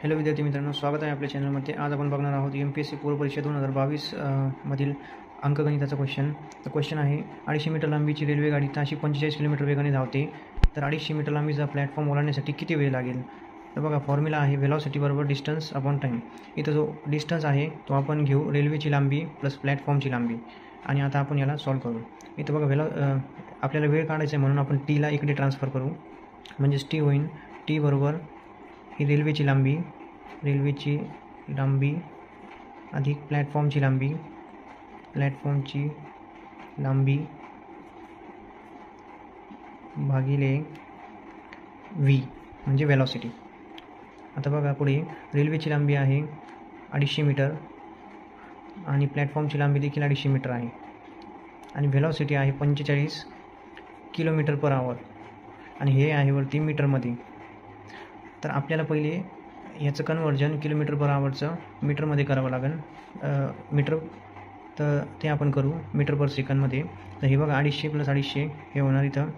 Hello विद्यार्थी मित्रांनो, स्वागत आहे आपल्या चॅनलमध्ये. आज आपण बघणार आहोत MPSC पूर्व परीक्षा 2022 मधील अंकगणिताचा क्वेश्चन. तर क्वेश्चन आहे, 250 मीटर लांबीची रेल्वे गाडी ताशी 45 किलोमीटर वेगाने धावते, तर 250 मीटर लांबीचा प्लॅटफॉर्म ओलांडण्यासाठी किती वेळ लागेल? तर बघा, फॉर्म्युला आहे व्हेलॉसिटी बरोबर डिस्टन्स अपॉन टाईम. इथं जो डिस्टन्स आहे तो आपण घेऊ रेल्वेची लांबी प्लस प्लॅटफॉर्मची लांबी, आणि आता आपण याला सॉल्व करू. इथं बघा, आपल्याला वेळ काढायचा आहे म्हणून आपण टीला इकडे ट्रान्सफर करू. म्हणजेच टी होईल टी बरोबर ही रेल्वेची लांबी अधिक प्लॅटफॉर्मची लांबी भागिले व्ही म्हणजे वेलॉसिटी. आता बघा, पुढे रेल्वेची लांबी आहे 250 मीटर आणि प्लॅटफॉर्मची लांबी देखील 250 मीटर आहे, आणि व्हेलॉसिटी आहे 45 किलोमीटर पर आवर, आणि हे आहे वरती मीटरमध्ये. तर आपल्याला पहिले याचं कन्वर्जन किलोमीटर पर आवरचं मीटरमध्ये करावं लागेल. तर ते आपण करू मीटर पर सेकंदमध्ये. तर हे बघा, 250 + 250 हे होणार इथं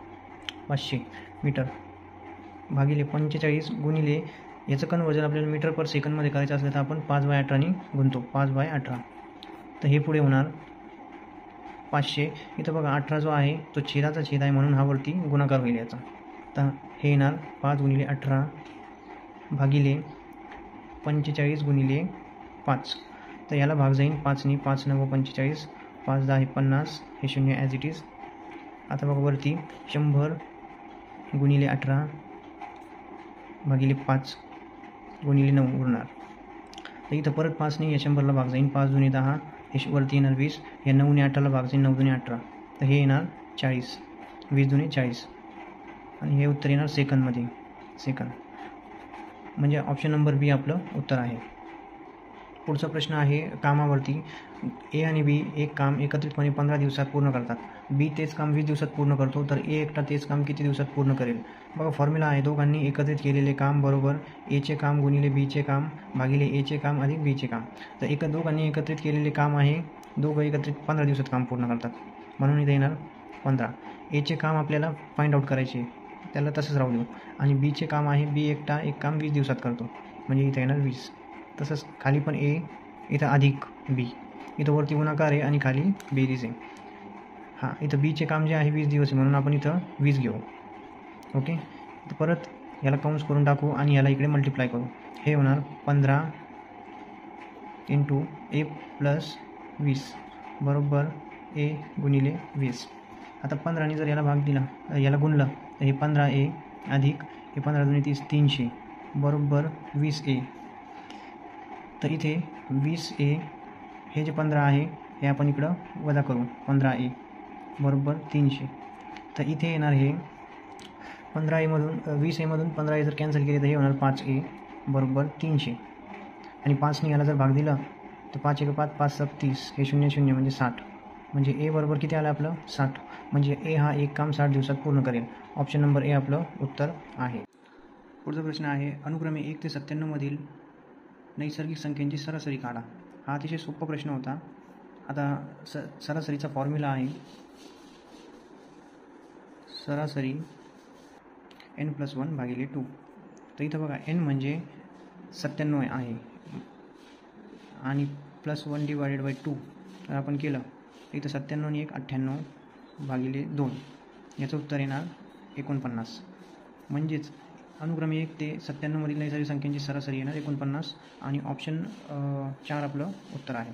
500 मीटर भागिले 45 गुणिले याचं कन्वर्जन आपल्याला मीटर पर सेकंदमध्ये करायचं असलं तर आपण 5/18 गुणतो, 5/18. तर हे पुढे होणार 500. इथं बघा, 18 जो आहे तो छेदाचा छेद आहे म्हणून हा वरती गुणाकार होईल याचा. तर हे येणार 5 × 18 भागिले 45 × 5. तर याला भाग जाईल 5ने, 5 × 9 = 45, 5 × 10 = 50, हे 0 ॲज इट इज. आता बघा, वरती 100 × 18 भागिले 5 × 9 उरणार. तर इथं परत 5 ने या 100ला भाग जाईल, 5 × 2 = 10, हे वरती येणार 20, या 9 ने 18ला भाग जाईल, 9 × 2 = 18. तर हे येणार 40, 20 × 2 = 40, आणि हे उत्तर येणार सेकंदमध्ये. म्हणजे ऑप्शन नंबर बी आपलं उत्तर आहे. पुढचा प्रश्न आहे कामावरती. ए आणि बी एक काम एकत्रितपणे 15 दिवसात पूर्ण करतात. बी तेच काम 20 दिवसात पूर्ण करतो, तर ए एकटा तेच काम किती दिवसात पूर्ण करेल? बघा, फॉर्म्युला आहे दोघांनी एकत्रित केलेले काम बरोबर एचे काम गुणिले बीचे काम भागिले एचे काम अधिक बीचे काम. तर दोघांनी एकत्रित केलेले काम आहे, दोघं एकत्रित 15 दिवसात काम पूर्ण करतात, म्हणून इथे येणार 15. एचे काम आपल्याला फाइंड आउट करायचे, त्याला तसंच राहू देऊ, आणि बीचे काम आहे बी एकटा एक काम 20 दिवसात करतो, म्हणजे इथं येणार 20. तसंच खाली पण ए, इथं अधिक बी, इथं वरती गुणाकार आहे आणि खाली बेरीज आहे. हां, इथं बीचे काम जे आहे 20 दिवस आहे म्हणून आपण इथं 20 घेऊ. ओके, तर परत याला काउंस करून टाकू आणि याला इकडे मल्टिप्लाय करू. हे होणार 15 × ए + 20 बरोबर ए गुणिले 20. आता 15ने जर याला भाग दिला, याला गुणलं, तर हे 15A अधिक हे 15 × 2 = 30, 300 बरोबर 20A. तर इथे 20A हे जे 15 आहे हे आपण इकडं वजा करू, 15A बरोबर 300. तर इथे येणार हे 15A मधून 20A मधून 15A जर कॅन्सल केले तर हे होणार 5A बरोबर 300, आणि 5ने याला जर भाग दिला तर 5 × 5 = 5 × 7 = 30, हे 0 0 म्हणजे 60. म्हणजे ए बरोबर किती आलं आपलं? 60. म्हणजे ए हा एक काम 60 दिवसात पूर्ण करेल. ऑप्शन नंबर ए आपलं उत्तर आहे. पुढचा प्रश्न आहे, अनुक्रमे 1 ते 97 मधील नैसर्गिक संख्येची सरासरी काढा. हा अतिशय सोपा प्रश्न होता. आता सरासरीचा फॉर्म्युला आहे सरासरी n+1/2. तर इथं बघा, n म्हणजे 97 आहे आणि +1 / 2 तर आपण केलं, इथं 97 आणि 1 98/2, याचं उत्तर येणार 49. म्हणजेच अनुक्रमे 1 ते 97 मधील नैसर्गिक संख्येची सरासरी येणार 49, आणि ऑप्शन 4 आपलं उत्तर आहे.